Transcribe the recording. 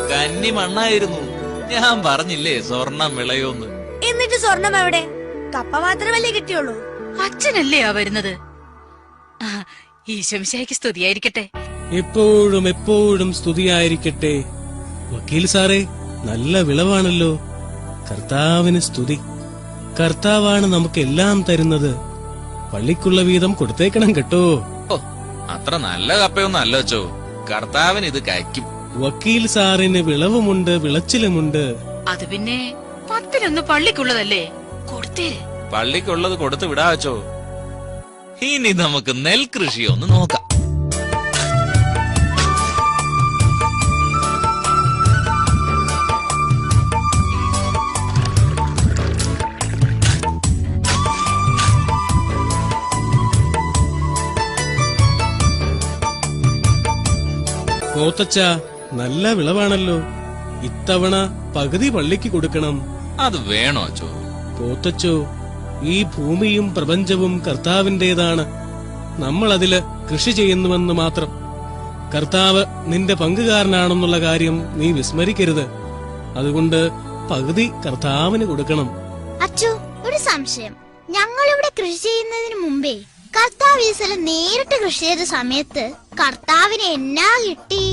കന്നി മണ്ണായിരുന്നു. ഞാൻ പറഞ്ഞില്ലേ സ്വർണം വിളയോന്ന്. എന്നിട്ട് സ്വർണം എവിടെ? കപ്പ മാത്രമല്ലേ കിട്ടിയുള്ളൂ? അച്ഛനല്ലേ ആ വരുന്നത്. ഈശോമിശിഹായ്ക്ക് സ്തുതിയായിരിക്കട്ടെ. എപ്പോഴും എപ്പോഴും സ്തുതിയായിരിക്കട്ടെ. വക്കീൽ സാറേ, നല്ല വിളവാണല്ലോ. കർത്താവിന് സ്തുതി. കർത്താവാണ് നമുക്കെല്ലാം തരുന്നത്. പള്ളിക്കുള്ള വീതം കൊടുത്തേക്കണം കേട്ടോ. ഓ, അത്ര നല്ല കപ്പയൊന്നും അല്ല അച്ചോ. കർത്താവിന് ഇത് കഴിക്കും. വക്കീൽ സാറിന് വിളവുമുണ്ട്, വിളച്ചിലുമുണ്ട്. അത് പിന്നെ 10-1 പള്ളിക്കുള്ളതല്ലേ, കൊടുത്തേര്. പള്ളിക്കുള്ളത് കൊടുത്തു വിടാ അച്ചോ. ഇനി നമുക്ക് നെൽകൃഷി ഒന്ന് നോക്കാം. പോത്തച്ച, നല്ല വിളവാണല്ലോ. ഇത്തവണ പകുതി പള്ളിക്ക് കൊടുക്കണം. അത് വേണോ അച്ചോ? പോത്തച്ചോ, ഈ ഭൂമിയും പ്രപഞ്ചവും കർത്താവിന്റേതാണ്. നമ്മൾ അതില് കൃഷി ചെയ്യുന്നുവെന്ന് മാത്രം. കർത്താവ് നിന്റെ പങ്കുകാരനാണെന്നുള്ള കാര്യം നീ വിസ്മരിക്കരുത്. അതുകൊണ്ട് പകുതി കർത്താവിന് കൊടുക്കണം. അച്ചു, ഒരു സംശയം. ഞങ്ങളിവിടെ കൃഷി ചെയ്യുന്നതിന് മുമ്പേ കർത്താവ് ഈ സ്ഥലം നേരിട്ട് കൃഷി ചെയ്ത സമയത്ത് കർത്താവിന് എന്നാ കിട്ടി?